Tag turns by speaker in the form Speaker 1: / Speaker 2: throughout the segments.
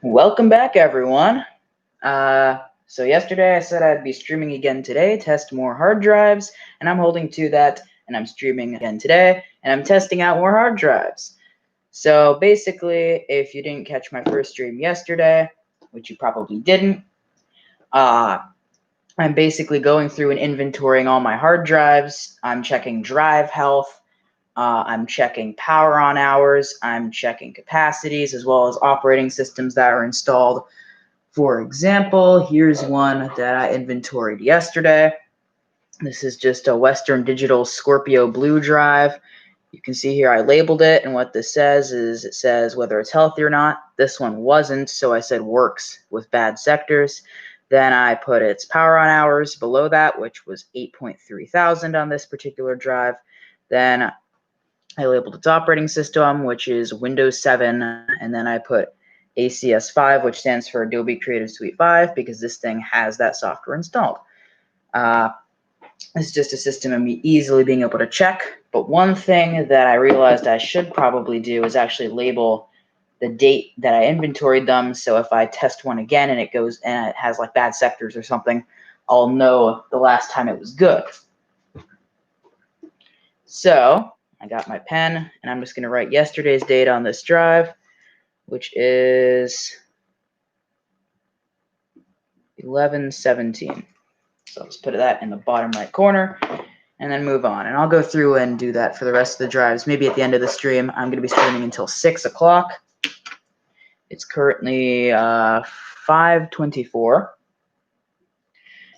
Speaker 1: Welcome back, everyone. So yesterday I said I'd be streaming again today, test more hard drives, and I'm holding to that, and I'm streaming again today, and I'm testing out more hard drives. So basically, if you didn't catch my first stream yesterday, which you probably didn't, I'm basically going through and inventorying all my hard drives. I'm checking drive health. I'm checking power on hours. I'm checking capacities as well as operating systems that are installed. For example, here's one that I inventoried yesterday. This is just a Western Digital Scorpio Blue drive. You can see here I labeled it, and what this says is it says whether it's healthy or not. This one wasn't, so I said works with bad sectors. Then I put its power on hours below that, which was 8.3 thousand on this particular drive. Then I labeled its operating system, which is Windows 7, and then I put ACS 5, which stands for Adobe Creative Suite 5, because this thing has that software installed. It's just a system of me easily being able to check. But one thing that I realized I should probably do is actually label the date that I inventoried them. So if I test one again and it goes and it has like bad sectors or something, I'll know the last time it was good. So I got my pen, and I'm just going to write yesterday's date on this drive, which is 11/17. So I'll just put that in the bottom right corner and then move on. And I'll go through and do that for the rest of the drives. Maybe at the end of the stream. I'm going to be streaming until 6 o'clock. It's currently 5:24.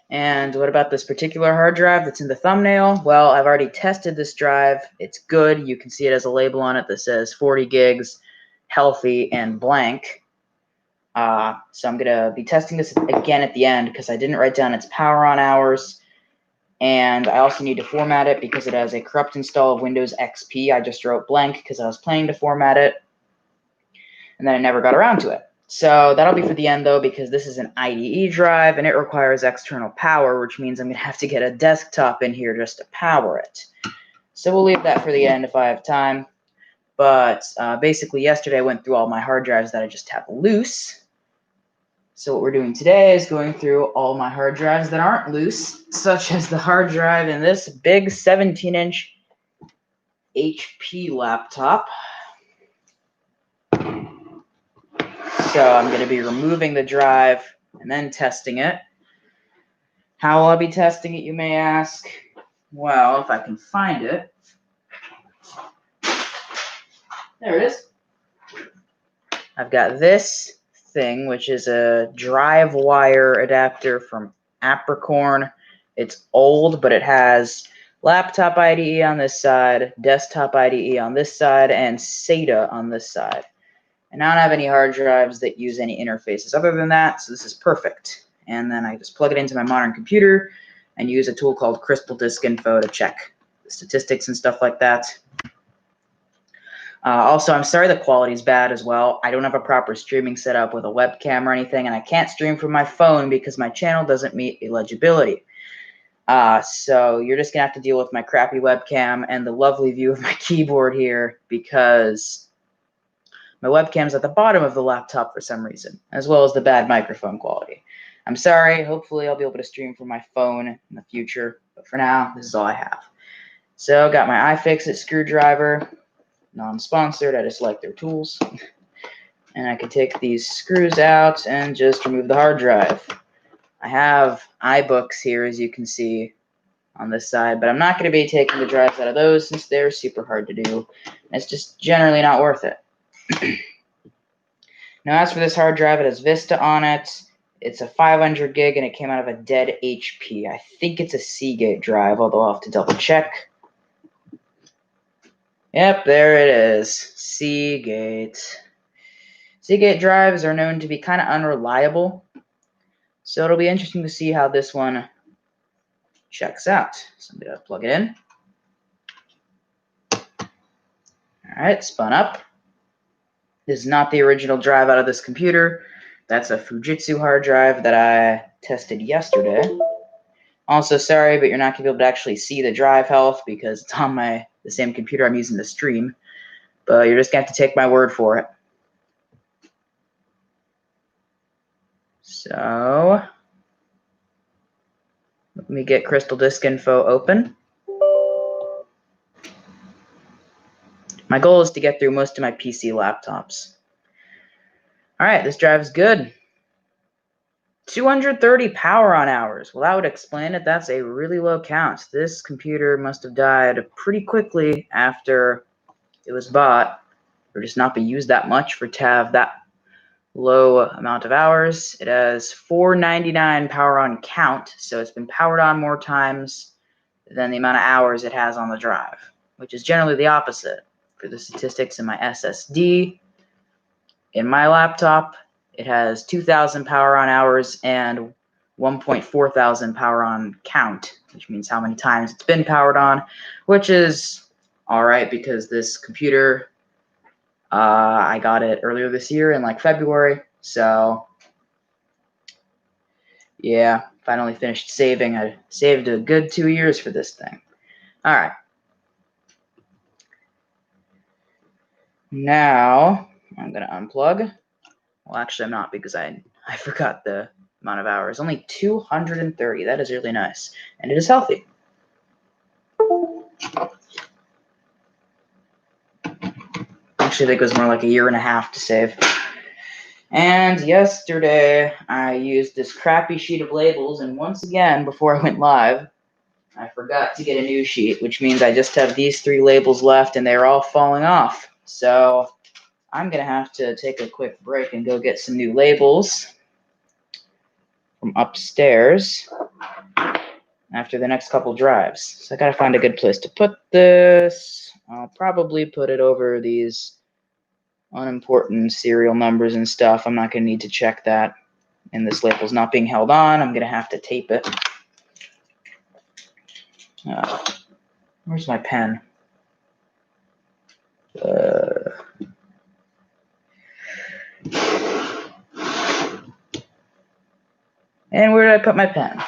Speaker 1: And what about this particular hard drive that's in the thumbnail? Well, I've already tested this drive. It's good. You can see it has a label on it that says 40 gigs, healthy, and blank. So I'm going to be testing this again at the end because I didn't write down its power on hours. And I also need to format it because it has a corrupt install of Windows XP. I just wrote blank because I was planning to format it, and then I never got around to it. So that'll be for the end, though, because this is an IDE drive, and it requires external power, which means I'm going to have to get a desktop in here just to power it. So we'll leave that for the end if I have time. But basically, yesterday I went through all my hard drives that I just have loose. So what we're doing today is going through all my hard drives that aren't loose, such as the hard drive in this big 17-inch HP laptop. So I'm going to be removing the drive and then testing it. How will I be testing it, you may ask? Well, if I can find it. There it is. I've got this thing, which is a drive wire adapter from Apricorn. It's old, but it has laptop IDE on this side, desktop IDE on this side, and SATA on this side. And I don't have any hard drives that use any interfaces other than that, so this is perfect. And then I just plug it into my modern computer and use a tool called Crystal Disk Info to check the statistics and stuff like that. Also, I'm sorry the quality is bad as well. I don't have a proper streaming setup with a webcam or anything, and I can't stream from my phone because my channel doesn't meet eligibility. So you're just going to have to deal with my crappy webcam and the lovely view of my keyboard here because my webcam's at the bottom of the laptop for some reason, as well as the bad microphone quality. I'm sorry. Hopefully I'll be able to stream from my phone in the future, but for now, this is all I have. So got my iFixit screwdriver. Non-sponsored, I just like their tools. And I can take these screws out and just remove the hard drive. I have iBooks here, as you can see on this side, but I'm not going to be taking the drives out of those since they're super hard to do. It's just generally not worth it. Now, as for this hard drive, it has Vista on it. It's a 500 gig, and it came out of a dead HP. I think it's a Seagate drive, although I'll have to double check. Yep, there it is. Seagate. Seagate drives are known to be kind of unreliable, so it'll be interesting to see how this one checks out. So I'm going to plug it in. All right, spun up. This is not the original drive out of this computer. That's a Fujitsu hard drive that I tested yesterday. Also, sorry, but you're not going to be able to actually see the drive health because it's on the same computer I'm using to stream. But you're just going to have to take my word for it. So let me get Crystal Disk Info open. My goal is to get through most of my PC laptops. All right, this drive is good. 230 power on hours. Well, that would explain it. That's a really low count. This computer must have died pretty quickly after it was bought, or just not be used that much for to have that low amount of hours. It has 499 power on count, so it's been powered on more times than the amount of hours it has on the drive, which is generally the opposite. For the statistics in my SSD, in my laptop, it has 2,000 power on hours and 1.4 thousand power on count, which means how many times it's been powered on, which is all right because this computer, I got it earlier this year in like February. So yeah, finally finished saving. I saved a good 2 years for this thing. All right. Now I'm going to unplug. Well, actually, I'm not because I forgot the amount of hours. Only 230. That is really nice. And it is healthy. Actually, I think it was more like a year and a half to save. And yesterday, I used this crappy sheet of labels. And once again, before I went live, I forgot to get a new sheet, which means I just have these 3 labels left, and they're all falling off. So I'm going to have to take a quick break and go get some new labels from upstairs after the next couple drives. So I got to find a good place to put this. I'll probably put it over these unimportant serial numbers and stuff. I'm not going to need to check that. And this label's not being held on. I'm going to have to tape it. Where's my pen? And where did I put my pen?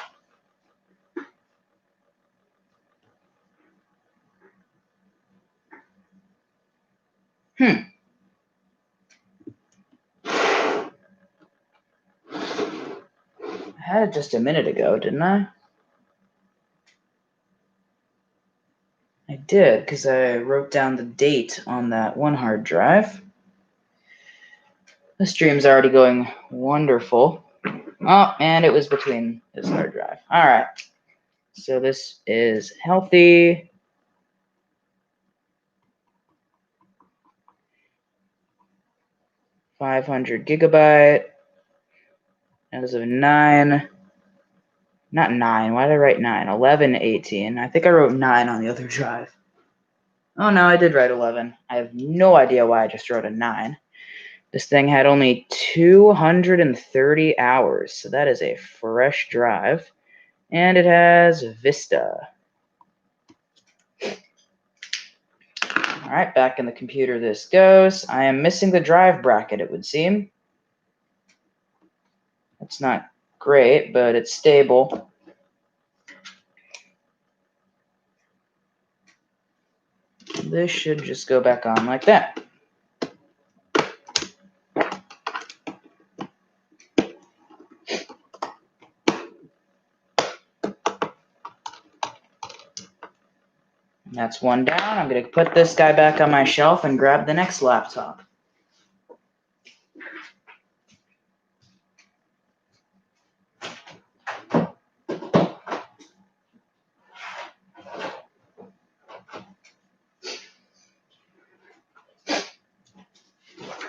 Speaker 1: I had it just a minute ago, didn't I? I did, because I wrote down the date on that one hard drive. The stream's already going wonderful. Oh, and it was between this hard drive. All right. So this is healthy. .500 gigabyte. As of 9. Not 9. Why did I write 9? 11/18. I think I wrote 9 on the other drive. Oh, no, I did write 11. I have no idea why I just wrote a 9. This thing had only 230 hours, so that is a fresh drive. And it has Vista. All right, back in the computer this goes. I am missing the drive bracket, it would seem. It's not great, but it's stable. This should just go back on like that. That's one down. I'm going to put this guy back on my shelf and grab the next laptop.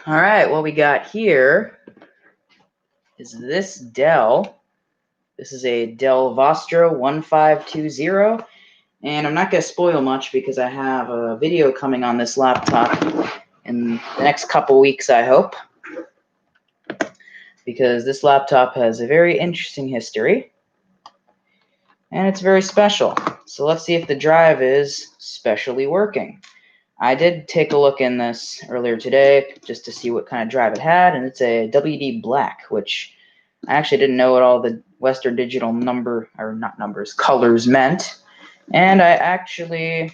Speaker 1: All right, what we got here is this Dell. This is a Dell Vostro 1520. And I'm not going to spoil much because I have a video coming on this laptop in the next couple weeks, I hope. Because this laptop has a very interesting history. And it's very special. So let's see if the drive is specially working. I did take a look in this earlier today just to see what kind of drive it had. And it's a WD Black, which I actually didn't know what all the Western Digital colors meant. And I actually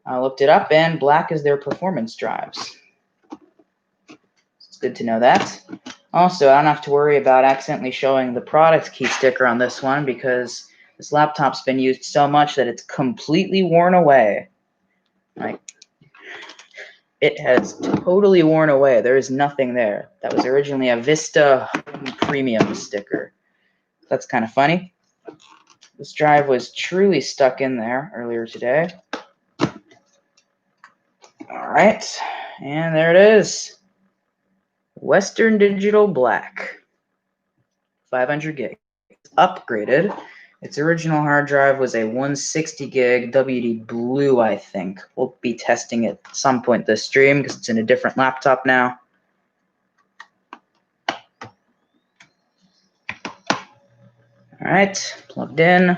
Speaker 1: looked it up, and black is their performance drives. It's good to know that. Also, I don't have to worry about accidentally showing the product key sticker on this one because this laptop's been used so much that it's completely worn away. Like, it has totally worn away. There is nothing there. That was originally a Vista Premium sticker. That's kind of funny. This drive was truly stuck in there earlier today. All right, and there it is. Western Digital Black, 500 gig. Upgraded. Its original hard drive was a 160 gig WD Blue, I think. We'll be testing it at some point this stream because it's in a different laptop now. All right, plugged in.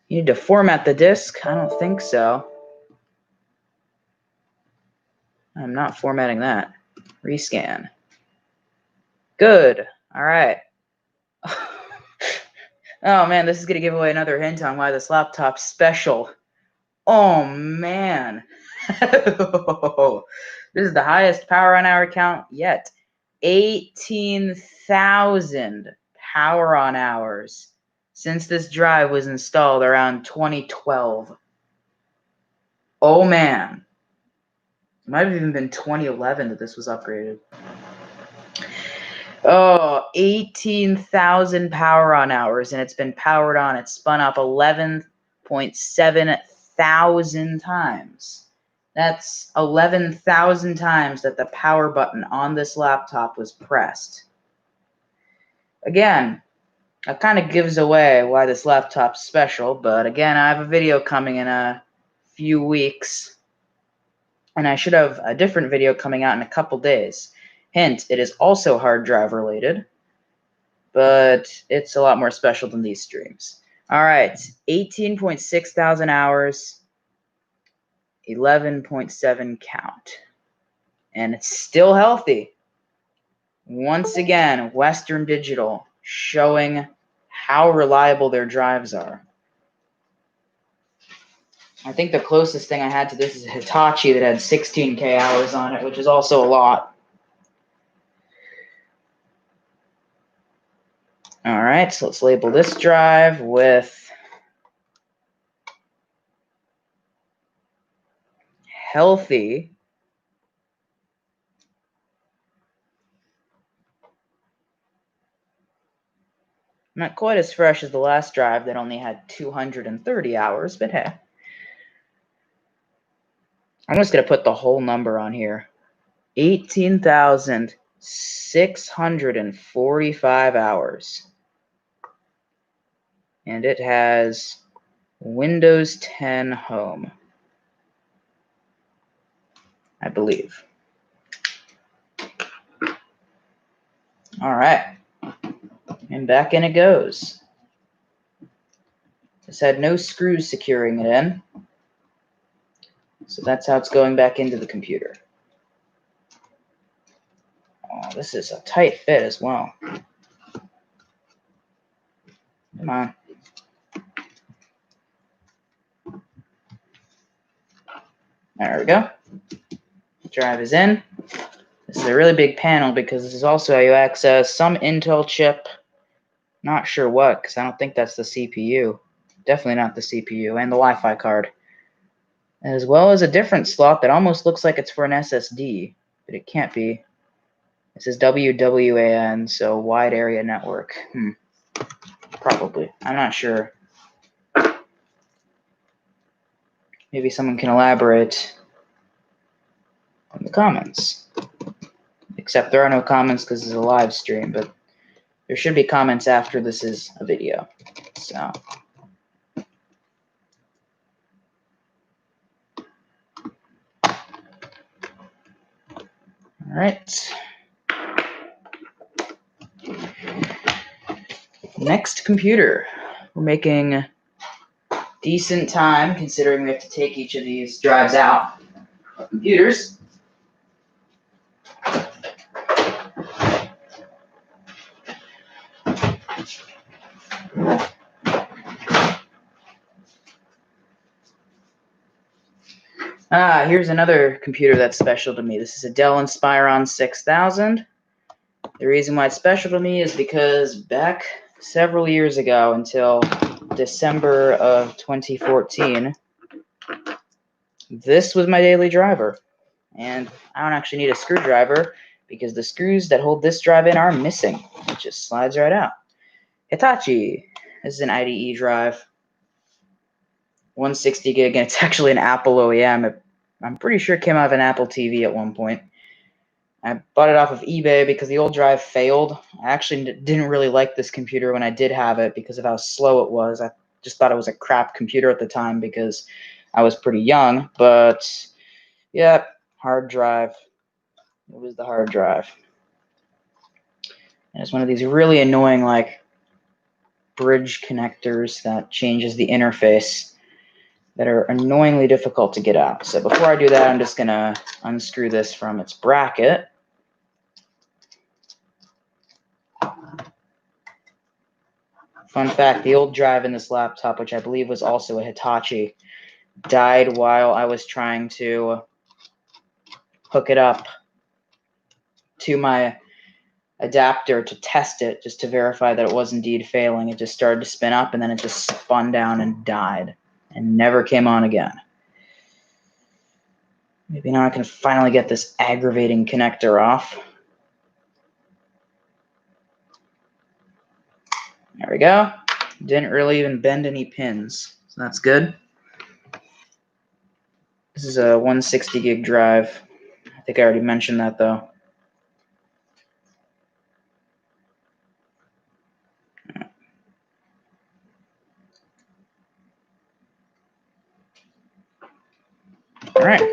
Speaker 1: You need to format the disk? I don't think so. I'm not formatting that. Rescan. Good. All right. Oh man, this is going to give away another hint on why this laptop's special. Oh man. This is the highest power on hour count yet. 18,000 power on hours since this drive was installed around 2012. Oh man. It might have even been 2011 that this was upgraded. Oh, 18,000 power on hours, and it's been powered on. It's spun up 11.7 thousand times. That's 11,000 times that the power button on this laptop was pressed. Again, that kind of gives away why this laptop's special, but again, I have a video coming in a few weeks, and I should have a different video coming out in a couple days. Hint, it is also hard drive related, but it's a lot more special than these streams. All right, 18.6 thousand hours, 11.7 count, and it's still healthy. Once again, Western Digital showing how reliable their drives are. I think the closest thing I had to this is a Hitachi that had 16K hours on it, which is also a lot. All right, so let's label this drive with healthy. Not quite as fresh as the last drive that only had 230 hours, but hey. I'm just going to put the whole number on here. 18,645 hours. And it has Windows 10 Home, I believe. All right. And back in it goes. This had no screws securing it in. So that's how it's going back into the computer. Oh, this is a tight fit as well. Come on. There we go. Drive is in. This is a really big panel because this is also how you access some Intel chip. Not sure what, because I don't think that's the CPU. Definitely not the CPU, and the Wi-Fi card. As well as a different slot that almost looks like it's for an SSD, but it can't be. This is WWAN, so Wide Area Network. Probably. I'm not sure. Maybe someone can elaborate in the comments. Except there are no comments because this is a live stream, but there should be comments after this is a video. So. All right. Next computer. We're making decent time considering we have to take each of these drives out of computers. Here's another computer that's special to me. This is a Dell Inspiron 6000. The reason why it's special to me is because back several years ago, until December of 2014, this was my daily driver. And I don't actually need a screwdriver because the screws that hold this drive in are missing. It just slides right out. Hitachi. This is an IDE drive. 160 gig, and it's actually an Apple OEM. I'm pretty sure it came out of an Apple TV at one point. I bought it off of eBay because the old drive failed. I actually didn't really like this computer when I did have it because of how slow it was. I just thought it was a crap computer at the time because I was pretty young. But yeah, hard drive. It was the hard drive. And it's one of these really annoying like bridge connectors that changes the interface that are annoyingly difficult to get out. So before I do that, I'm just gonna unscrew this from its bracket. Fun fact, the old drive in this laptop, which I believe was also a Hitachi, died while I was trying to hook it up to my adapter to test it, just to verify that it was indeed failing. It just started to spin up, and then it just spun down and died and never came on again. Maybe now I can finally get this aggravating connector off. There we go. Didn't really even bend any pins, so that's good. This is a 160 gig drive. I think I already mentioned that though. All right.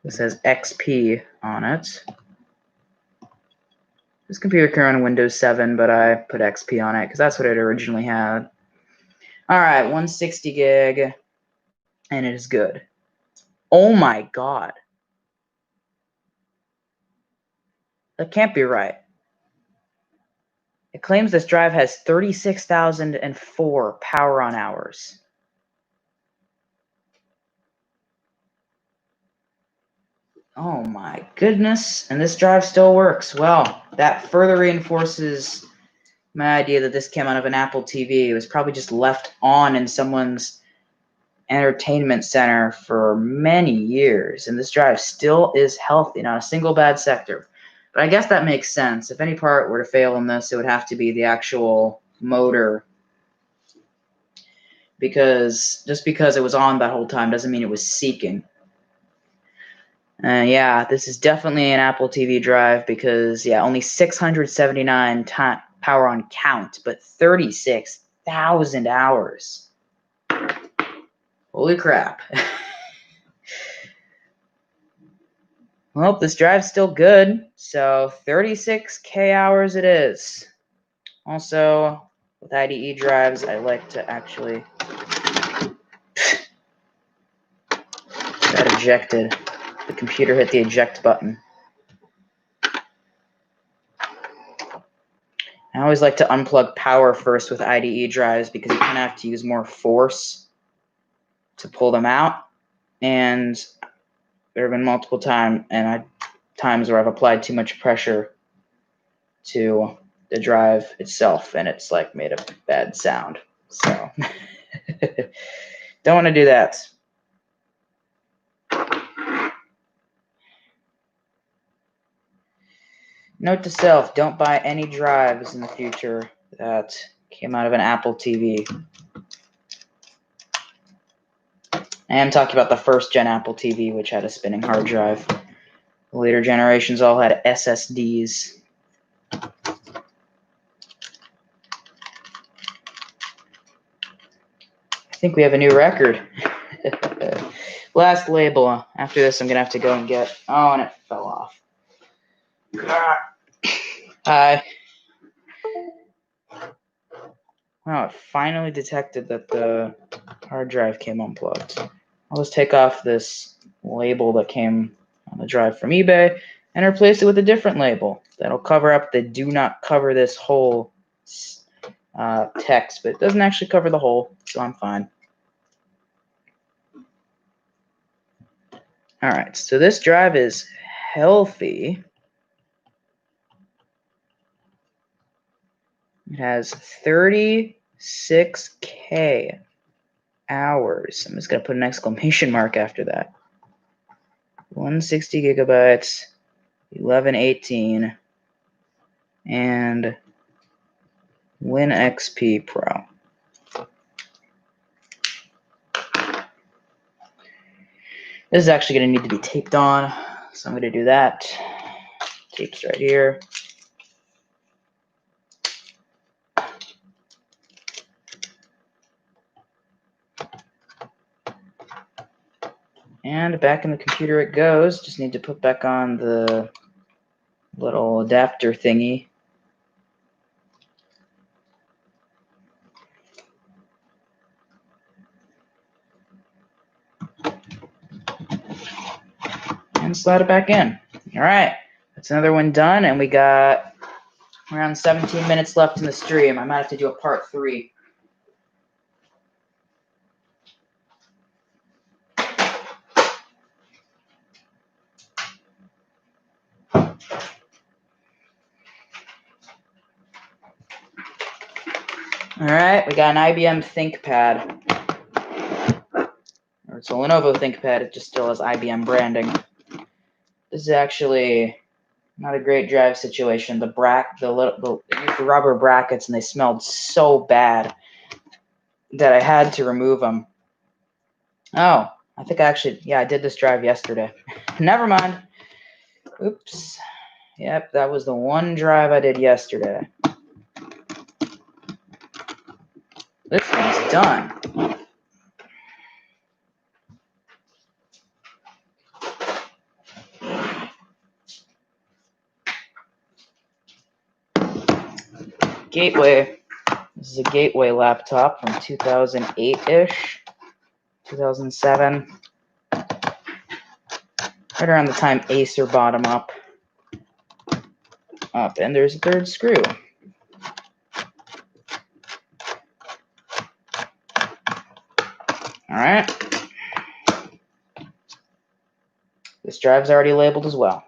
Speaker 1: This says XP on it. This computer can run Windows 7, but I put XP on it because that's what it originally had. All right, 160 gig, and it is good. Oh my God. That can't be right. It claims this drive has 36,004 power on hours. Oh my goodness, and this drive still works. Well, that further reinforces my idea that this came out of an Apple TV. It was probably just left on in someone's entertainment center for many years, and this drive still is healthy, not a single bad sector. But I guess that makes sense. If any part were to fail in this, it would have to be the actual motor, because just because it was on that whole time doesn't mean it was seeking. Yeah, this is definitely an Apple TV drive because, yeah, only 679 power on count, but 36,000 hours. Holy crap. Well, this drive's still good, so 36K hours it is. Also, with IDE drives, I like to actually... That ejected. The computer hit the eject button. I always like to unplug power first with IDE drives because you kind of have to use more force to pull them out. And there have been multiple times where I've applied too much pressure to the drive itself, and it's like made a bad sound. So don't want to do that. Note to self, don't buy any drives in the future that came out of an Apple TV. I am talking about the first gen Apple TV, which had a spinning hard drive. The later generations all had SSDs. I think we have a new record. Last label. After this, I'm going to have to go and get... Oh, and it fell off. Hi. Wow, it finally detected that the hard drive came unplugged. I'll just take off this label that came on the drive from eBay and replace it with a different label that'll cover up the "do not cover this hole" text, but it doesn't actually cover the hole, so I'm fine. All right, so this drive is healthy. It has 36K hours. I'm just going to put an exclamation mark after that. 160 gigabytes, 1118, and WinXP Pro. This is actually going to need to be taped on, so I'm going to do that. Tape's right here. And back in the computer it goes. Just need to put back on the little adapter thingy. And slide it back in. All right, that's another one done, and we got around 17 minutes left in the stream. I might have to do a part 3. All right, we got an IBM ThinkPad. Or it's a Lenovo ThinkPad. It just still has IBM branding. This is actually not a great drive situation. The rubber brackets, and they smelled so bad that I had to remove them. Oh, I think I did this drive yesterday. Never mind. Oops. Yep, that was the one drive I did yesterday. This thing's done. Gateway. This is a Gateway laptop from 2008-ish, 2007. Right around the time Acer bought them up. And there's a third screw. All right. This drive's already labeled as well.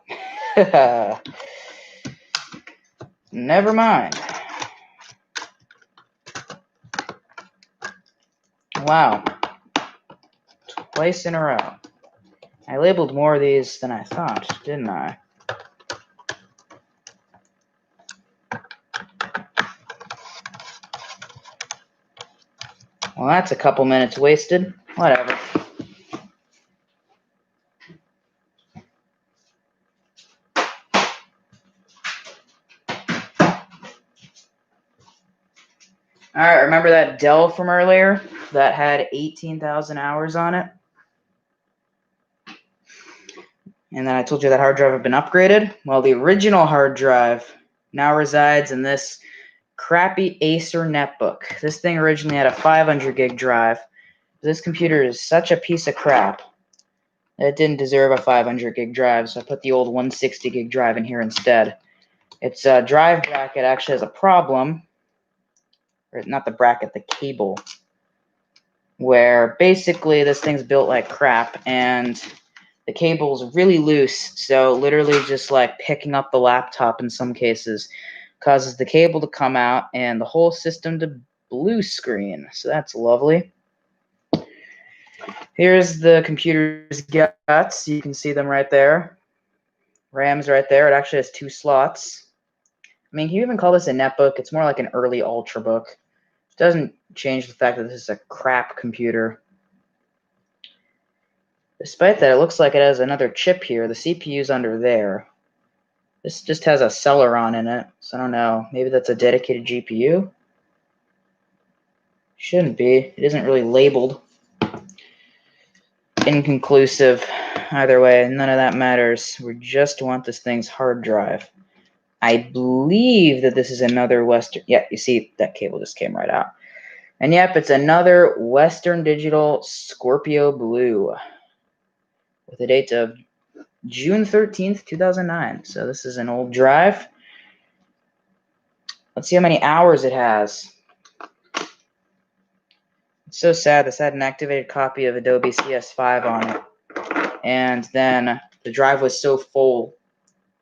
Speaker 1: Never mind. Wow. Twice in a row. I labeled more of these than I thought, didn't I? Well, that's a couple minutes wasted. Whatever. All right, remember that Dell from earlier that had 18,000 hours on it? And then I told you that hard drive had been upgraded. Well, the original hard drive now resides in this crappy Acer netbook. This thing originally had a 500 gig drive. This computer is such a piece of crap that it didn't deserve a 500 gig drive, so I put the old 160 gig drive in here instead. Its drive bracket actually has a problem. Or not the bracket, the cable, where basically this thing's built like crap and the cable's really loose, so literally just like picking up the laptop in some cases causes the cable to come out and the whole system to blue screen. So that's lovely. Here's the computer's guts. You can see them right there. RAM's right there. It actually has 2 slots. I mean, can you even call this a netbook? It's more like an early ultrabook. Doesn't change the fact that this is a crap computer. Despite that, it looks like it has another chip here. The CPU's under there. This just has a Celeron in it, so I don't know. Maybe that's a dedicated GPU? Shouldn't be. It isn't really labeled. Inconclusive. Either way, none of that matters. We just want this thing's hard drive. I believe that this is another Western. Yeah, you see that cable just came right out. And yep, it's another Western Digital Scorpio Blue with a date of June 13th, 2009. So this is an old drive. Let's see how many hours it has. It's so sad. This had an activated copy of Adobe CS5 on it. and then the drive was so full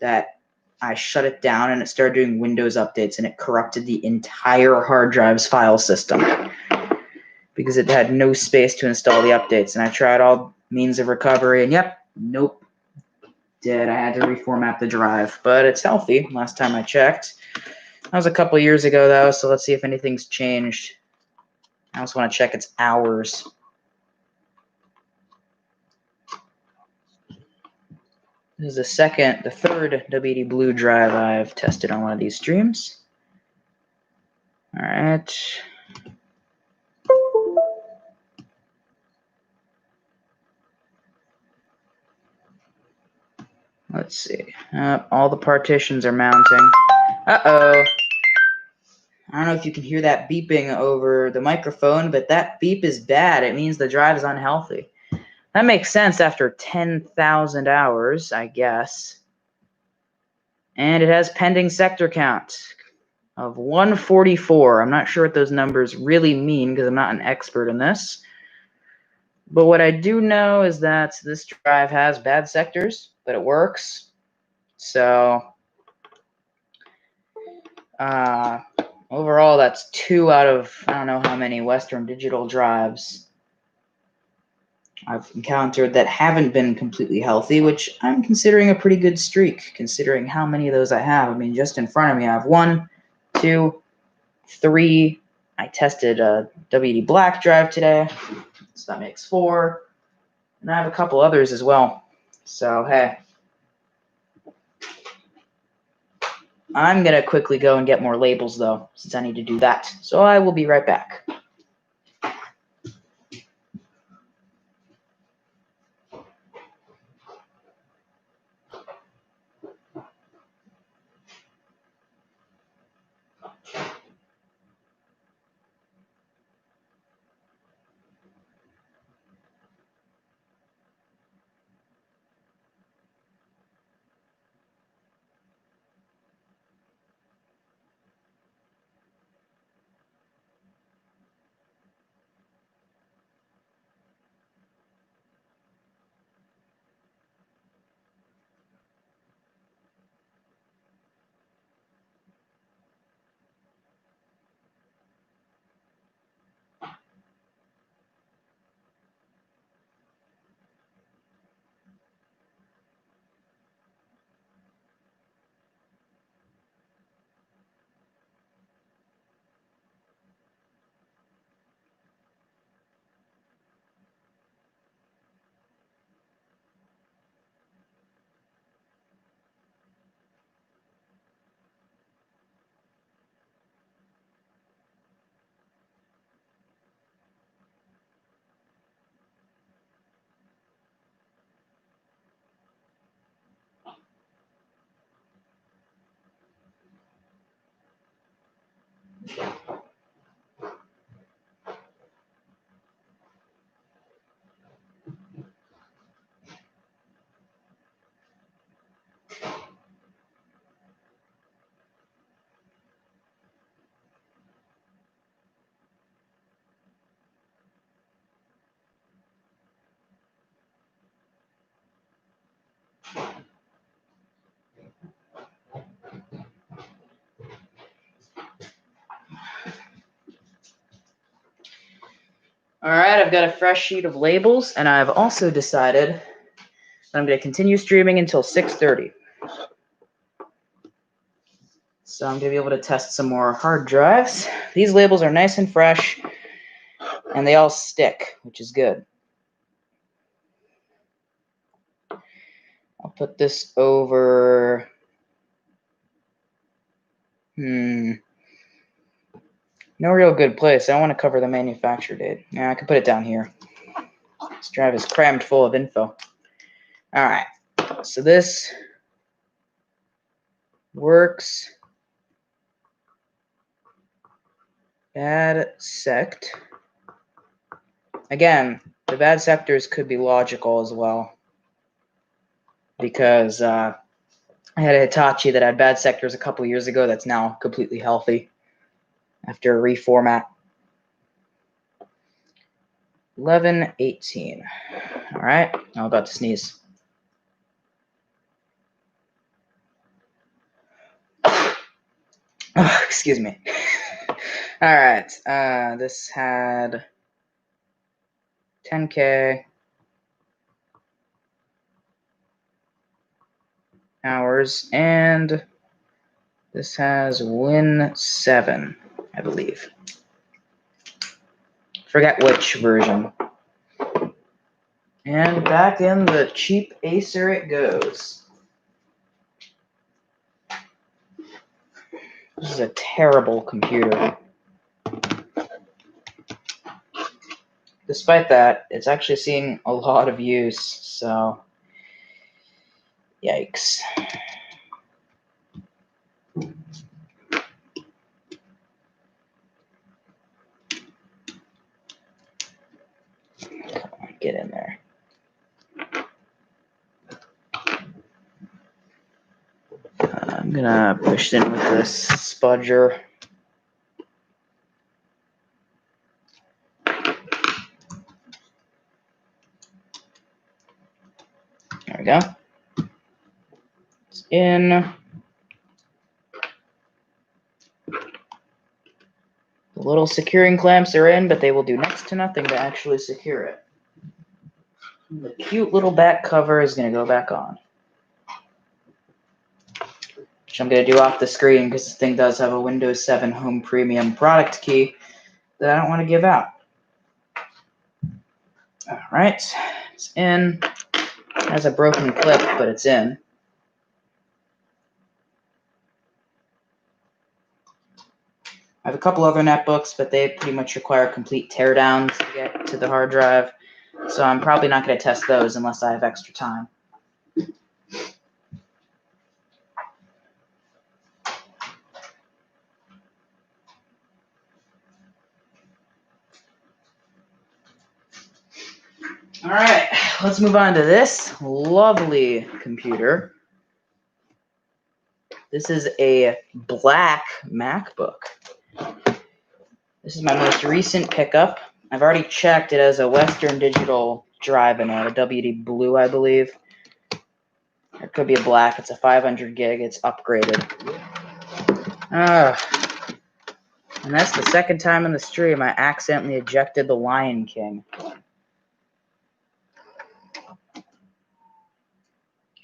Speaker 1: that I shut it down and it started doing Windows updates, and it corrupted the entire hard drive's file system because it had no space to install the updates. And I tried all means of recovery, and yep, nope, dead. I had to reformat the drive, but it's healthy last time I checked. That was a couple years ago, though, so let's see if anything's changed. I also want to check its hours. This is the third WD Blue drive I've tested on one of these streams. All right. Let's see. All the partitions are mounting. Uh-oh. I don't know if you can hear that beeping over the microphone, but that beep is bad. It means the drive is unhealthy. That makes sense after 10,000 hours, I guess. And it has pending sector count of 144. I'm not sure what those numbers really mean because I'm not an expert in this. But what I do know is that this drive has bad sectors, but it works. So overall, that's 2 out of I don't know how many Western Digital drives I've encountered that haven't been completely healthy, which I'm considering a pretty good streak, considering how many of those I have. I mean, just in front of me, I have 1, 2, 3. I tested a WD Black drive today, so that makes 4. And I have a couple others as well. So, hey. I'm going to quickly go and get more labels, though, since I need to do that. So I will be right back. All right, I've got a fresh sheet of labels, and I've also decided that I'm going to continue streaming until 6:30. So I'm going to be able to test some more hard drives. These labels are nice and fresh, and they all stick, which is good. I'll put this over... No real good place. I want to cover the manufacture date. Yeah, I can put it down here. This drive is crammed full of info. All right. So this works. Bad sect. Again, the bad sectors could be logical as well, because I had a Hitachi that had bad sectors a couple years ago that's now completely healthy after a reformat. 1118. All right, I'm about to sneeze. Oh, excuse me. All right, this had 10K hours, and this has Win 7, I believe. Forget which version. And back in the cheap Acer it goes. This is a terrible computer. Despite that, it's actually seeing a lot of use, so yikes. Come on, get in there. I'm gonna push in with this spudger. There we go. It's in. The little securing clamps are in, but they will do next to nothing to actually secure it. The cute little back cover is going to go back on. Which I'm going to do off the screen because this thing does have a Windows 7 Home Premium product key that I don't want to give out. All right, it's in. It has a broken clip, but it's in. I have a couple other netbooks, but they pretty much require complete teardowns to get to the hard drive. So I'm probably not going to test those unless I have extra time. All right, let's move on to this lovely computer. This is a black MacBook. This is my most recent pickup. I've already checked. It has a Western Digital drive in it, a WD Blue, I believe. It could be a black. It's a 500 gig. It's upgraded. And that's the second time in the stream I accidentally ejected the Lion King.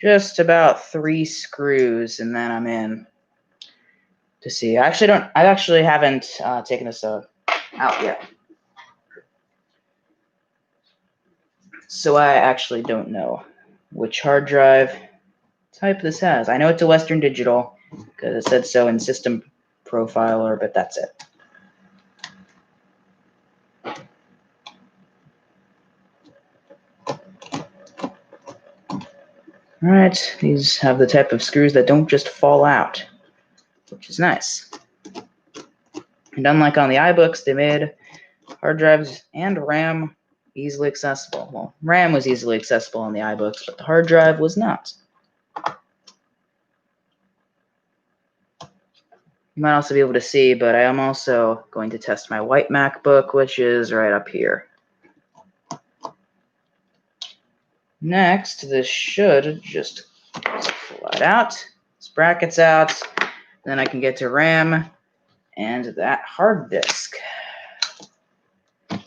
Speaker 1: Just about 3 screws, and then I'm in. To see, I actually haven't taken this out yet. So I actually don't know which hard drive type this has. I know it's a Western Digital because it said so in System Profiler, but that's it. All right, these have the type of screws that don't just fall out, which is nice. And unlike on the iBooks, they made hard drives and RAM easily accessible. Well, RAM was easily accessible on the iBooks, but the hard drive was not. You might also be able to see, but I am also going to test my white MacBook, which is right up here. Next, this should just slide out. This bracket's out. Then I can get to RAM and that hard disk. All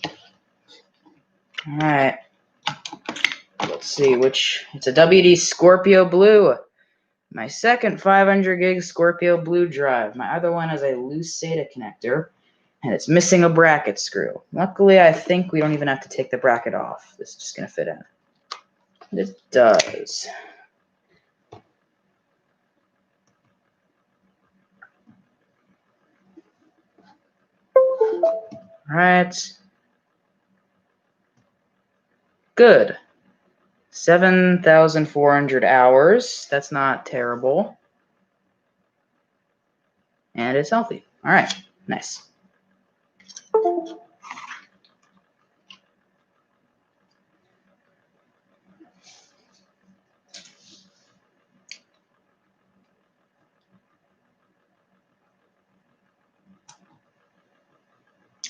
Speaker 1: right. Let's see which. It's a WD Scorpio Blue. My second 500 gig Scorpio Blue drive. My other one has a loose SATA connector, and it's missing a bracket screw. Luckily, I think we don't even have to take the bracket off. This is just going to fit in. It does. All right. Good. 7,400 hours. That's not terrible. And it's healthy. All right. Nice.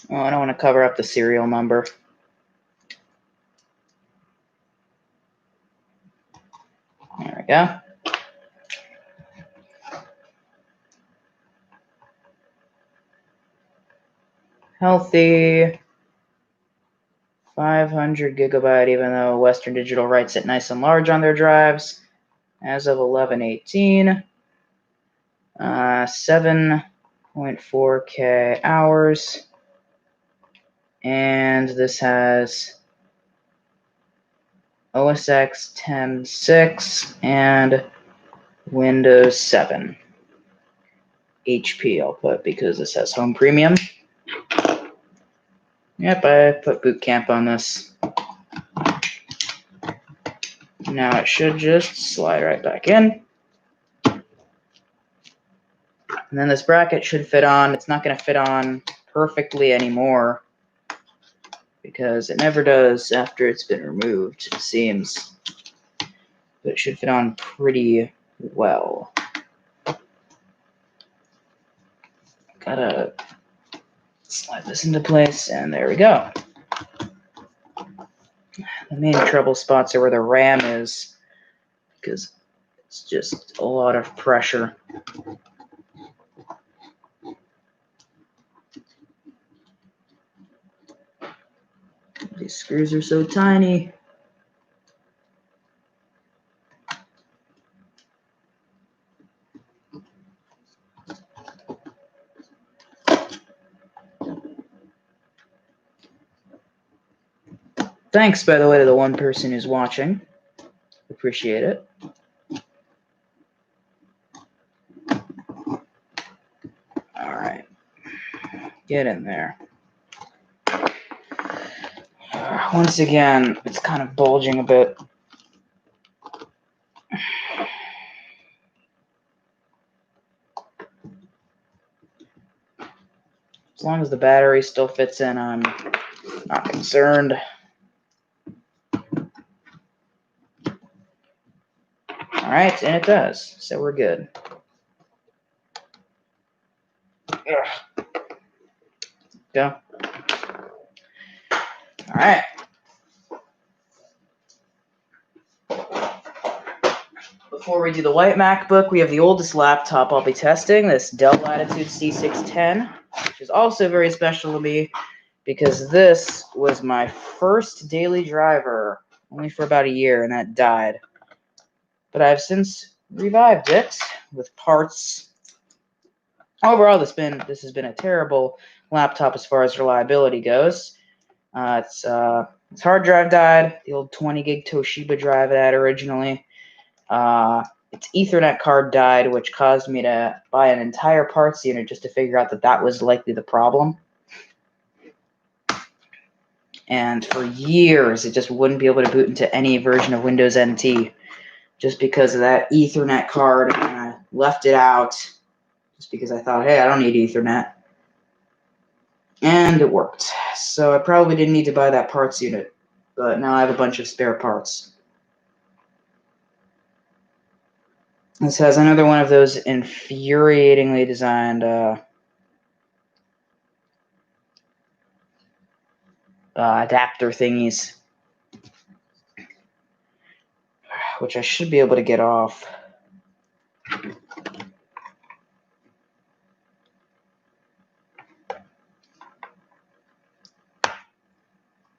Speaker 1: Oh, I don't want to cover up the serial number. go. Healthy. 500 gigabyte, even though Western Digital writes it nice and large on their drives. As of 11/18, 7.4K hours. And this has OS X 10.6 and Windows 7. HP I'll put because this has Home Premium. Yep, I put Boot Camp on this. Now it should just slide right back in. And then this bracket should fit on. It's not going to fit on perfectly anymore because it never does after it's been removed, it seems. But it should fit on pretty well. Gotta slide this into place, and there we go. The main trouble spots are where the RAM is because it's just a lot of pressure. These screws are so tiny. Thanks, by the way, to the one person who's watching. Appreciate it. All right. Get in there. Once again, it's kind of bulging a bit. As long as the battery still fits in, I'm not concerned. All right, and it does, so we're good. Ugh. Go. All right. Before we do the white MacBook, we have the oldest laptop I'll be testing, this Dell Latitude C610, which is also very special to me because this was my first daily driver, only for about a year, and that died. But I've since revived it with parts. Overall, this has been a terrible laptop as far as reliability goes. Its hard drive died, the old 20 gig Toshiba drive it had originally. Its Ethernet card died, which caused me to buy an entire parts unit just to figure out that that was likely the problem. And for years, it just wouldn't be able to boot into any version of Windows NT just because of that Ethernet card. And I left it out just because I thought, hey, I don't need Ethernet. And it worked. So I probably didn't need to buy that parts unit, but now I have a bunch of spare parts. This has another one of those infuriatingly designed adapter thingies, which I should be able to get off.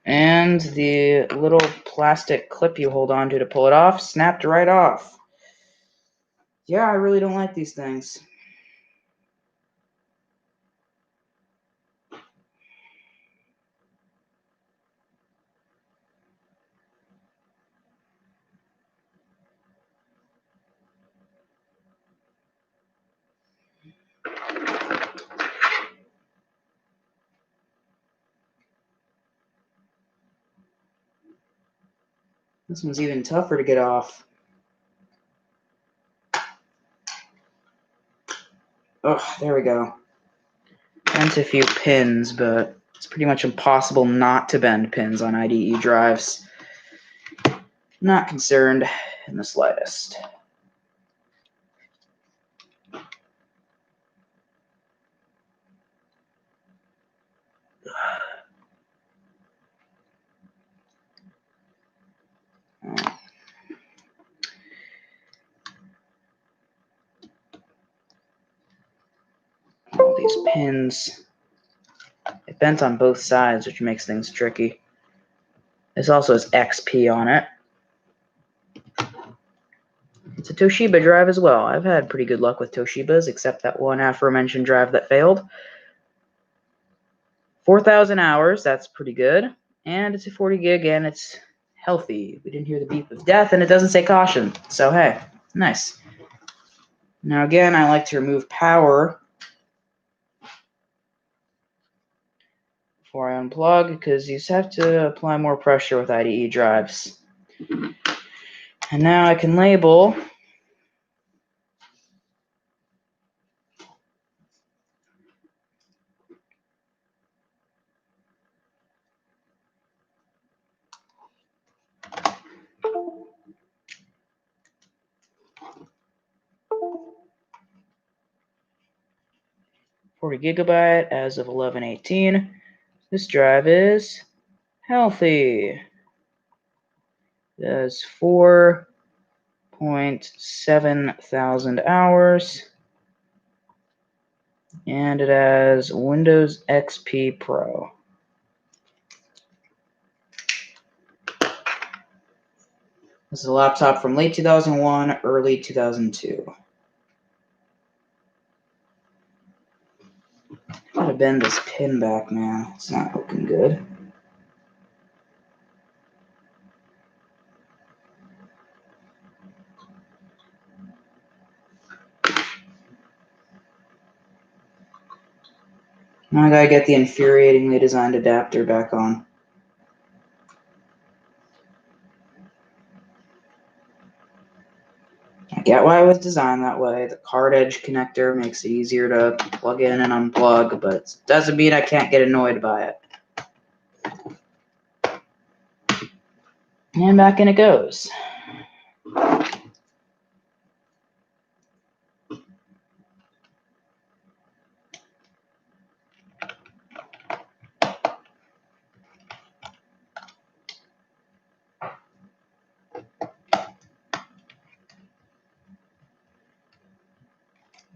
Speaker 1: And the little plastic clip you hold on to pull it off snapped right off. Yeah, I really don't like these things. This one's even tougher to get off. Oh, there we go. Bent a few pins, but it's pretty much impossible not to bend pins on IDE drives. Not concerned in the slightest. these pins. It bent on both sides, which makes things tricky. This also has XP on it. It's a Toshiba drive as well. I've had pretty good luck with Toshibas, except that one aforementioned drive that failed. 4,000 hours, that's pretty good. And it's a 40 gig and it's healthy. We didn't hear the beep of death and it doesn't say caution. So hey, nice. Now again, I like to remove power before I unplug because you have to apply more pressure with IDE drives. And now I can label $40 GB as of 11/18. This drive is healthy. It has 4.7 thousand hours. And it has Windows XP Pro. This is a laptop from late 2001, early 2002. Gotta bend this pin back, man. It's not looking good. Now I gotta get the infuriatingly designed adapter back on. I get why it was designed that way. The card edge connector makes it easier to plug in and unplug, but it doesn't mean I can't get annoyed by it. And back in it goes.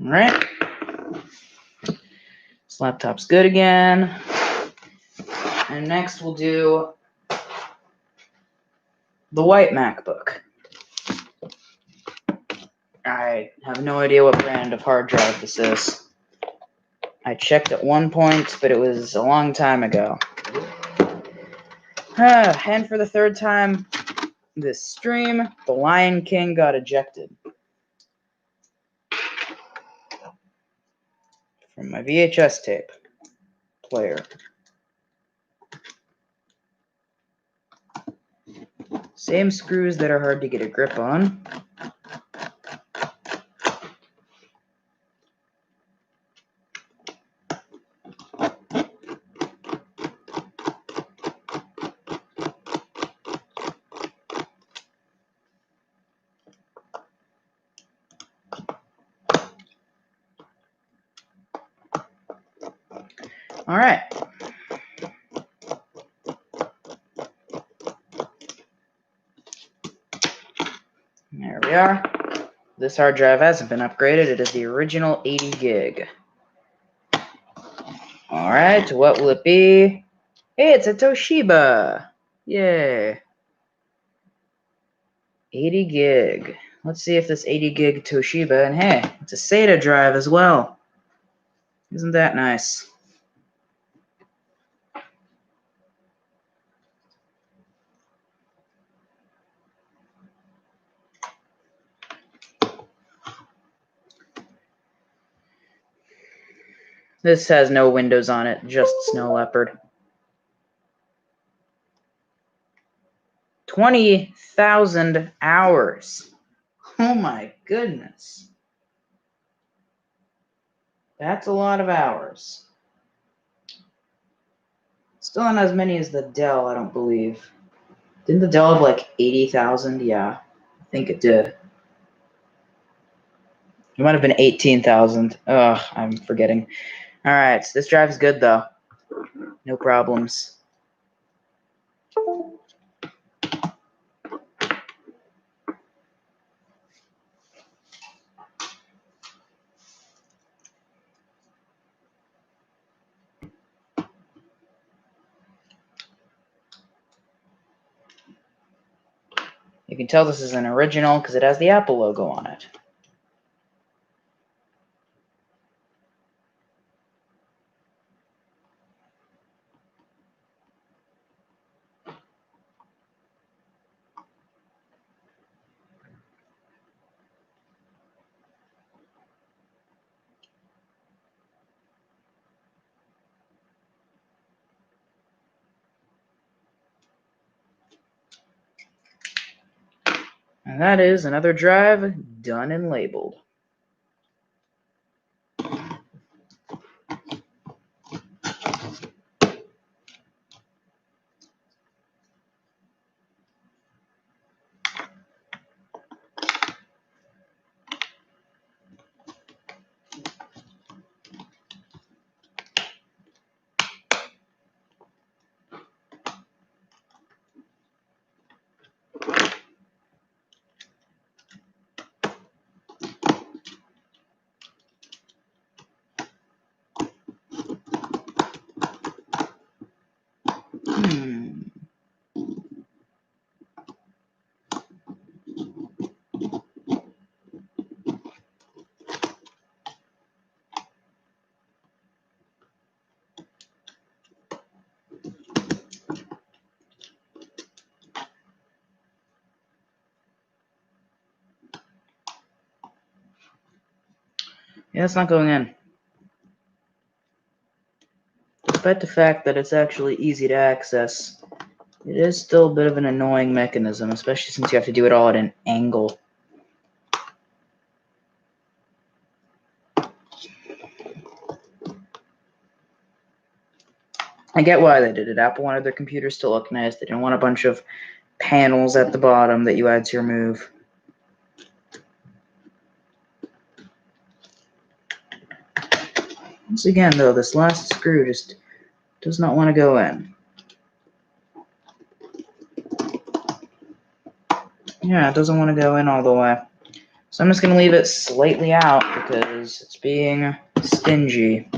Speaker 1: All right. This laptop's good again. And next we'll do the white MacBook. I have no idea what brand of hard drive this is. I checked at one point, but it was a long time ago. And for the third time this stream, the Lion King got ejected from my VHS tape player. Same screws that are hard to get a grip on. All right. There we are. This hard drive hasn't been upgraded. It is the original 80 gig. All right, what will it be? Hey, it's a Toshiba. Yay. 80 gig. Let's see if this 80 gig Toshiba, and hey, it's a SATA drive as well. Isn't that nice? This has no windows on it, just Snow Leopard. 20,000 hours. Oh my goodness. That's a lot of hours. Still not as many as the Dell, I don't believe. Didn't the Dell have like 80,000? Yeah, I think it did. It might have been 18,000. Ugh, I'm forgetting. All right, so this drive is good though. No problems. You can tell this is an original because it has the Apple logo on it. And that is another drive done and labeled. Yeah, it's not going in. Despite the fact that it's actually easy to access, it is still a bit of an annoying mechanism, especially since you have to do it all at an angle. I get why they did it. Apple wanted their computers to look nice. They didn't want a bunch of panels at the bottom that you had to remove. Once again, though, this last screw just does not want to go in. Yeah, it doesn't want to go in all the way. So I'm just going to leave it slightly out because it's being stingy.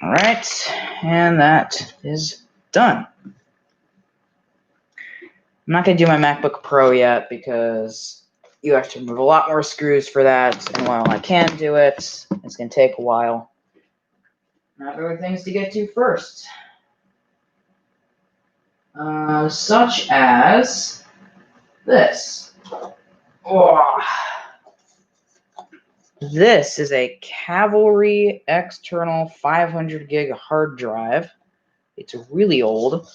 Speaker 1: All right, and that is done. I'm not going to do my MacBook Pro yet because you have to remove a lot more screws for that, and while I can do it, it's going to take a while. Not really things to get to first. Such as this. Oh. This is a Cavalry external 500 gig hard drive. It's really old.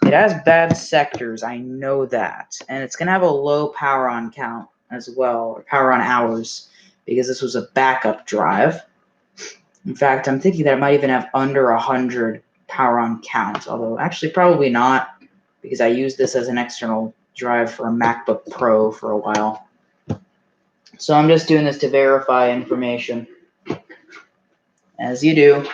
Speaker 1: It has bad sectors, I know that. And it's going to have a low power on count as well, or power on hours, because this was a backup drive. In fact, I'm thinking that it might even have under 100 power on count, although actually probably not, because I used this as an external drive for a MacBook Pro for a while. So I'm just doing this to verify information, as you do.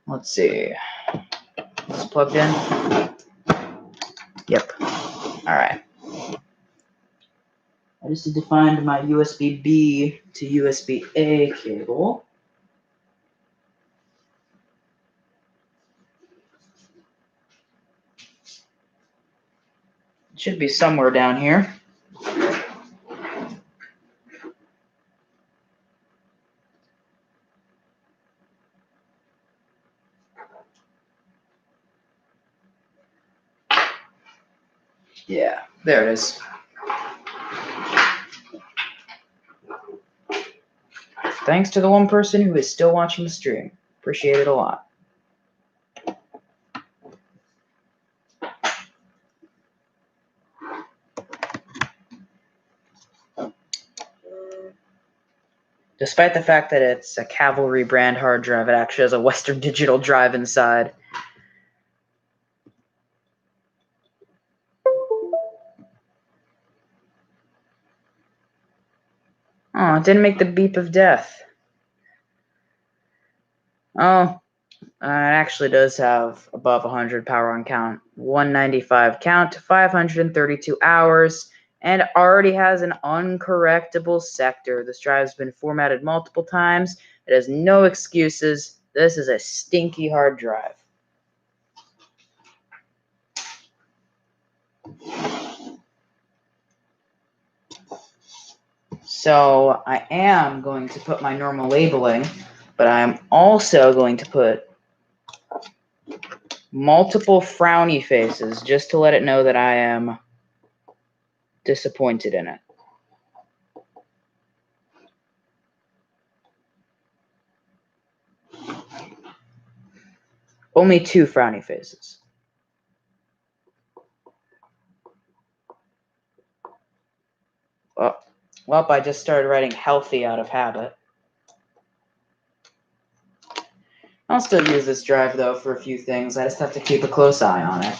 Speaker 1: Let's see. Is it plugged in? Yep. All right. I just need to find my USB-B to USB-A cable. It should be somewhere down here. Yeah, there it is. Thanks to the one person who is still watching the stream. Appreciate it a lot. Despite the fact that it's a Cavalry brand hard drive, it actually has a Western Digital drive inside. Oh, it didn't make the beep of death. Oh, it actually does have above 100 power on count. 195 count, 532 hours, and already has an uncorrectable sector. This drive's been formatted multiple times. It has no excuses. This is a stinky hard drive. So I am going to put my normal labeling, but I'm also going to put multiple frowny faces just to let it know that I am disappointed in it. Only 2 frowny faces. Well, I just started writing healthy out of habit. I'll still use this drive, though, for a few things. I just have to keep a close eye on it.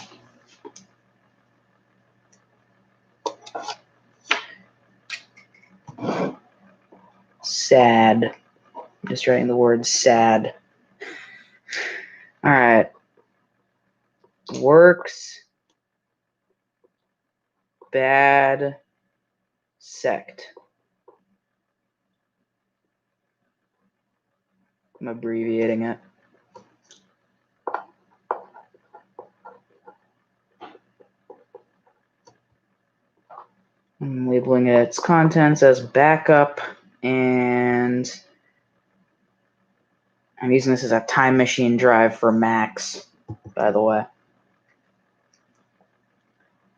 Speaker 1: Sad. I'm just writing the word sad. All right. Works. Bad. Sect. I'm abbreviating it. I'm labeling its contents as backup, and I'm using this as a time machine drive for Macs, by the way.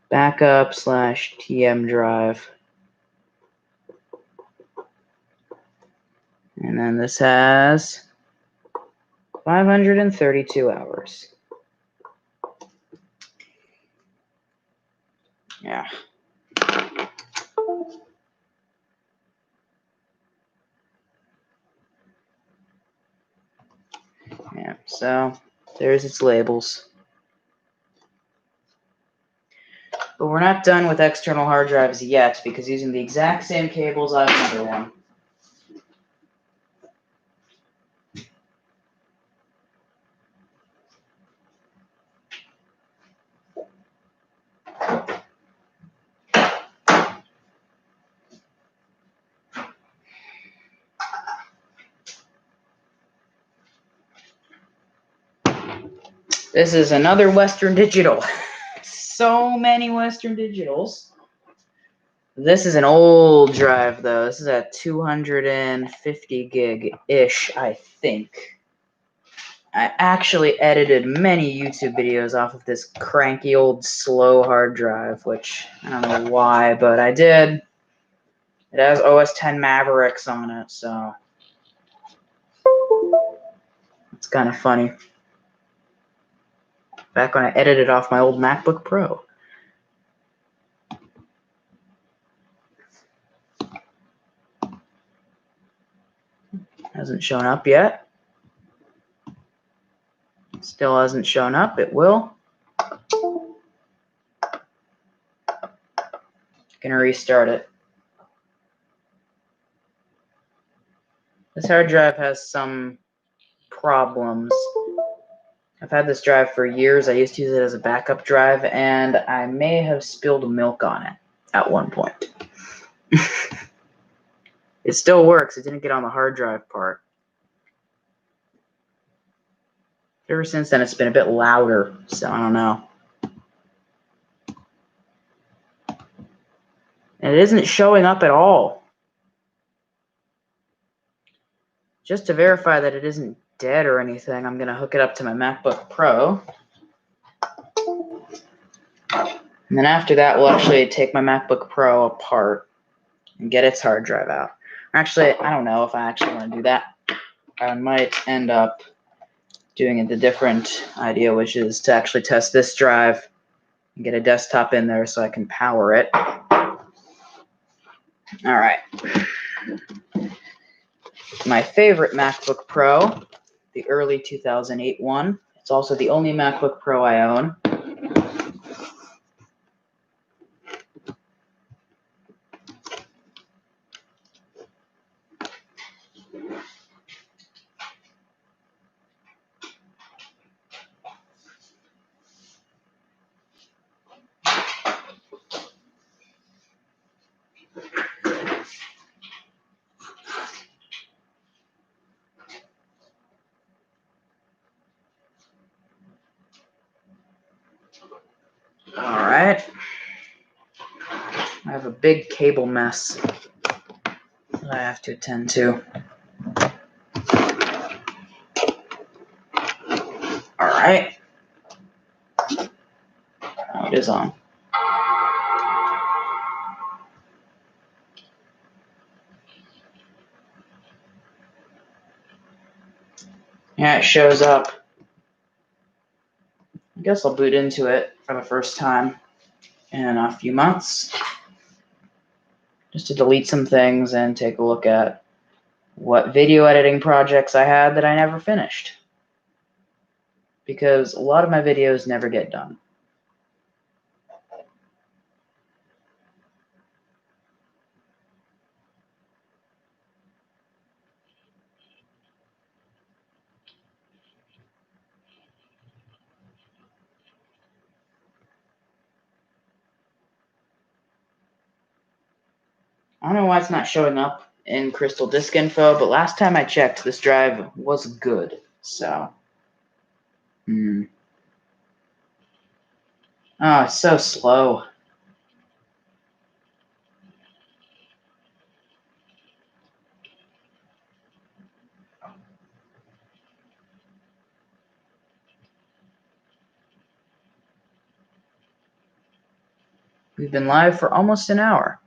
Speaker 1: Backup / TM drive. And then this has 532 hours. Yeah. Yeah, so there's its labels. But we're not done with external hard drives yet, because using the exact same cables, I have another one. This is another Western Digital. So many Western Digitals. This is an old drive, though. This is a 250 gig-ish, I think. I actually edited many YouTube videos off of this cranky old slow hard drive, which I don't know why, but I did. It has OS X Mavericks on it, so it's kind of funny. Back when I edited off my old MacBook Pro. Hasn't shown up yet. Still hasn't shown up. It will. Gonna restart it. This hard drive has some problems. I've had this drive for years. I used to use it as a backup drive, and I may have spilled milk on it at one point. It still works. It didn't get on the hard drive part. Ever since then, it's been a bit louder, so I don't know. And it isn't showing up at all. Just to verify that it isn't dead or anything, I'm going to hook it up to my MacBook Pro. And then after that, we'll actually take my MacBook Pro apart and get its hard drive out. Actually, I don't know if I actually want to do that. I might end up doing the different idea, which is to actually test this drive and get a desktop in there so I can power it. All right. My favorite MacBook Pro, the early 2008 one. It's also the only MacBook Pro I own. right. I have a big cable mess that I have to attend to. All right. Oh, it is on. Yeah, it shows up. I guess I'll boot into it for the first time in a few months, just to delete some things and take a look at what video editing projects I had that I never finished. Because a lot of my videos never get done. I don't know why it's not showing up in Crystal Disk Info, but last time I checked, this drive was good. So, oh, it's so slow. We've been live for almost an hour.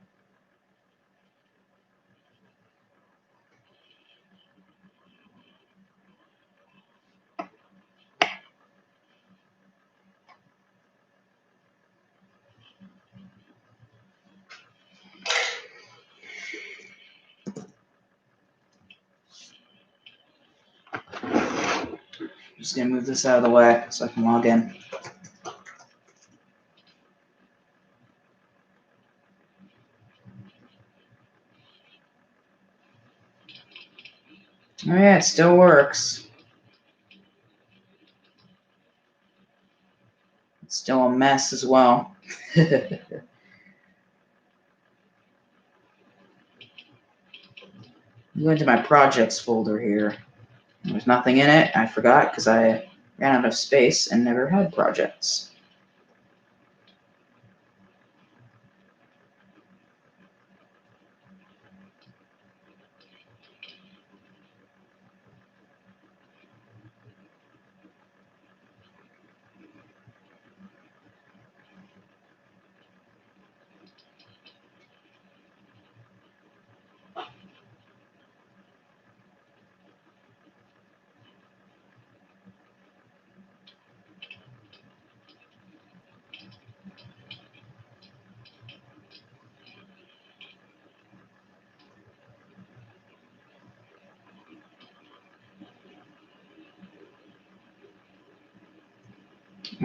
Speaker 1: I'm just going to move this out of the way so I can log in. Oh yeah, it still works. It's still a mess as well. Go into my projects folder here. There's nothing in it. I forgot because I ran out of space and never had projects.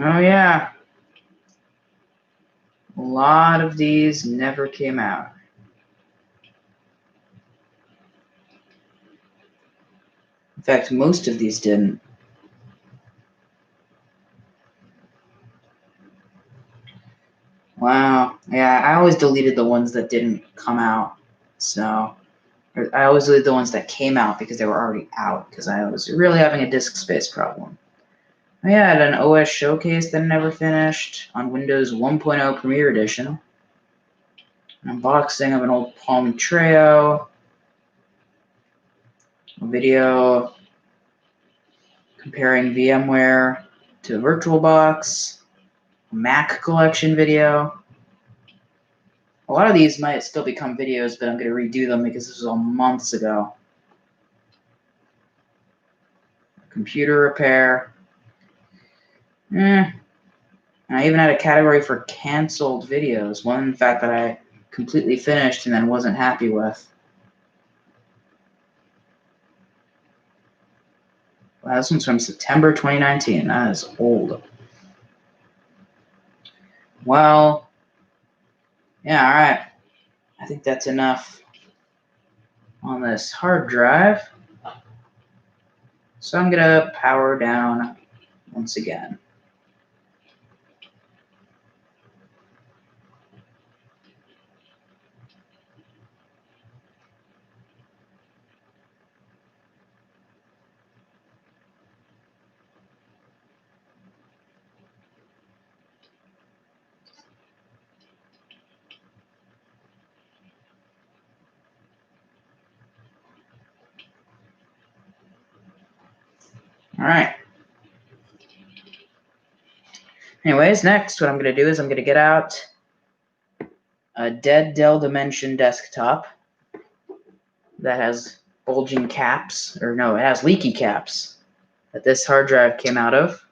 Speaker 1: Oh yeah. A lot of these never came out. In fact, most of these didn't. Wow. Yeah, I always deleted the ones that didn't come out. So I always deleted the ones that came out because they were already out because I was really having a disk space problem. Oh, yeah, I had an OS showcase that I never finished on Windows 1.0 Premiere Edition. An unboxing of an old Palm Treo. A video comparing VMware to VirtualBox. A Mac collection video. A lot of these might still become videos, but I'm going to redo them because this was all months ago. Computer repair. And I even had a category for canceled videos. One, in fact, that I completely finished and then wasn't happy with. Wow, this one's from September 2019. That is old. Well, yeah, all right. I think that's enough on this hard drive. So I'm going to power down once again. All right. Anyways, next, what I'm going to do is I'm going to get out a dead Dell Dimension desktop that has bulging caps, or no, it has leaky caps that this hard drive came out of.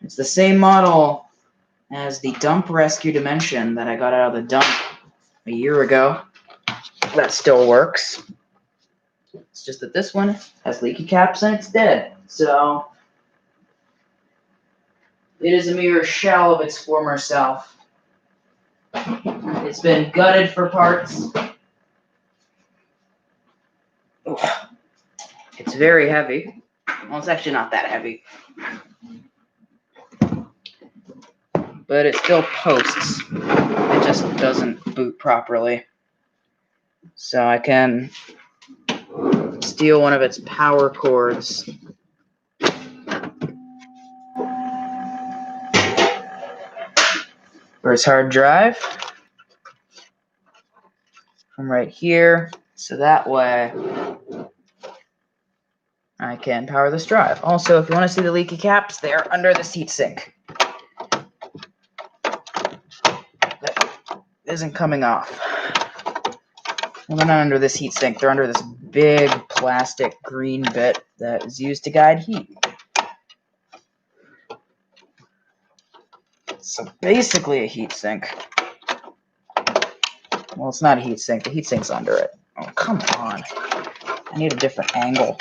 Speaker 1: It's the same model as the Dump Rescue Dimension that I got out of the dump a year ago. That still works. It's just that this one has leaky caps and it's dead. So it is a mere shell of its former self. It's been gutted for parts. It's very heavy. Well, it's actually not that heavy. But it still posts. It just doesn't boot properly. So I can steal one of its power cords. For its hard drive. From right here. So that way I can power this drive. Also, if you want to see the leaky caps, they're under this heatsink. That isn't coming off. Well, they're not under this heatsink. They're under this big plastic green bit that is used to guide heat. So basically a heatsink. Well, it's not a heatsink. The heatsink's under it. Oh, come on. I need a different angle.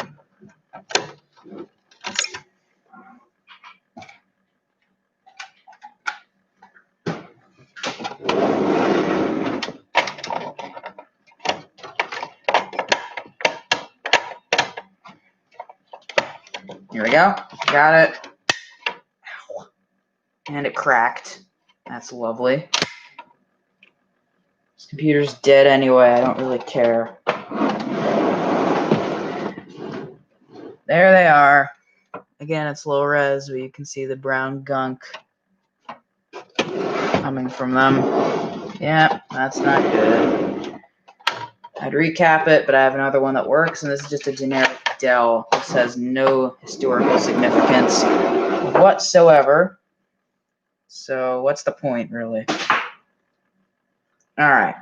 Speaker 1: Here we go. Got it. Ow. And it cracked. That's lovely. This computer's dead anyway. I don't really care. There they are. Again, it's low res, but you can see the brown gunk coming from them. Yeah, that's not good. I'd recap it, but I have another one that works, and this is just a generic Dell. This has no historical significance whatsoever. So what's the point, really? All right.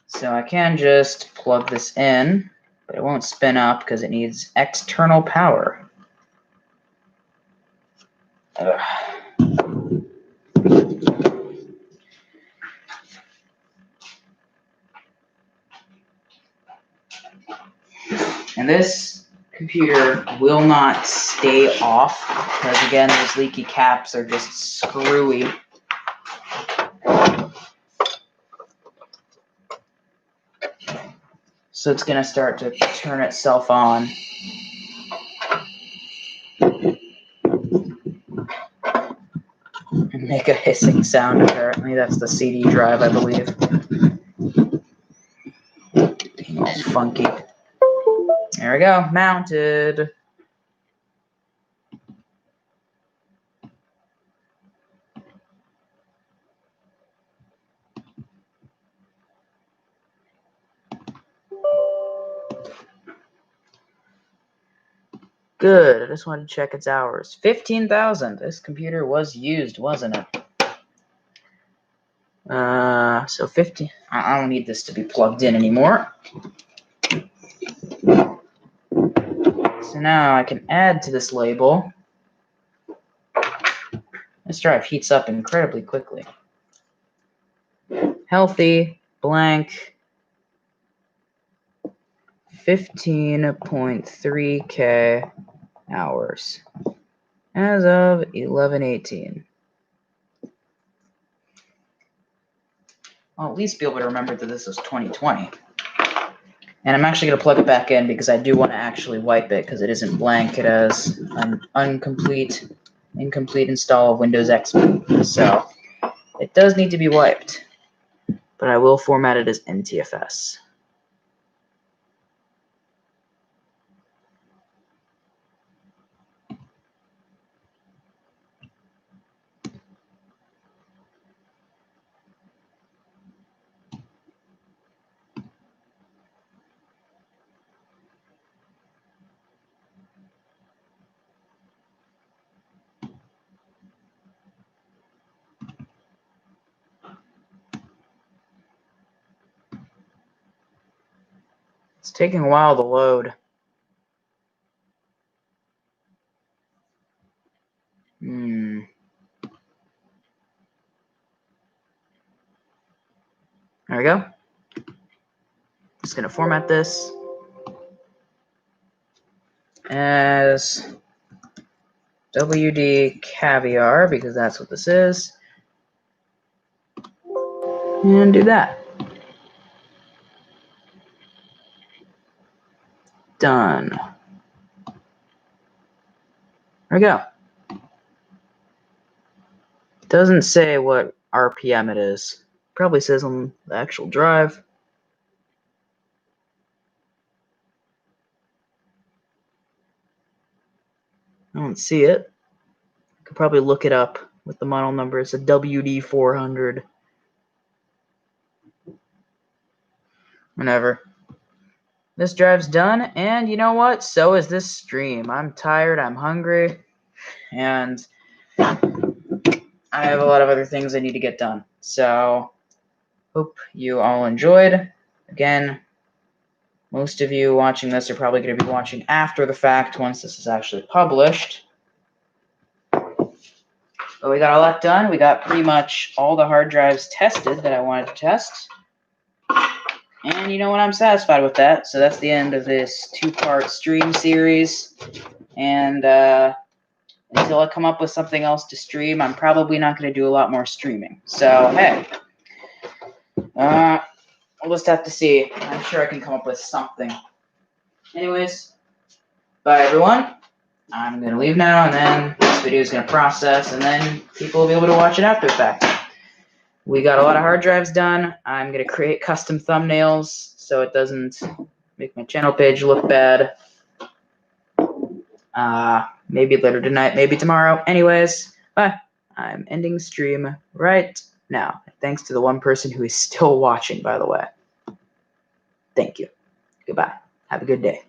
Speaker 1: So I can just plug this in, but it won't spin up because it needs external power. Ugh. And this computer will not stay off because, again, those leaky caps are just screwy. So it's going to start to turn itself on. And make a hissing sound, apparently. That's the CD drive, I believe. Being all funky. There we go. Mounted. Good. I just wanted to check its hours. 15,000. This computer was used, wasn't it? So 50. I don't need this to be plugged in anymore. So now I can add to this label. This drive heats up incredibly quickly. Healthy, blank, 15.3K hours as of 11/18. I'll at least be able to remember that this was 2020. And I'm actually going to plug it back in because I do want to actually wipe it because it isn't blank. It has an incomplete install of Windows XP. So it does need to be wiped. But I will format it as NTFS. It's taking a while to load. There we go. Just gonna format this as WD Caviar because that's what this is. And do that. Done. There we go. It doesn't say what RPM it is. Probably says on the actual drive. I don't see it. I could probably look it up with the model number. It's a WD400. Whenever. This drive's done, and you know what? So is this stream. I'm tired, I'm hungry, and I have a lot of other things I need to get done. So, hope you all enjoyed. Again, most of you watching this are probably going to be watching after the fact once this is actually published. But we got all that done. We got pretty much all the hard drives tested that I wanted to test. And you know what? I'm satisfied with that. So that's the end of this 2-part stream series. And until I come up with something else to stream, I'm probably not going to do a lot more streaming. So, hey. We'll just have to see. I'm sure I can come up with something. Anyways, bye everyone. I'm going to leave now, and then this video is going to process, and then people will be able to watch it after the fact. We got a lot of hard drives done. I'm going to create custom thumbnails so it doesn't make my channel page look bad. Maybe later tonight, maybe tomorrow. Anyways, bye. I'm ending stream right now. Thanks to the one person who is still watching, by the way. Thank you. Goodbye. Have a good day.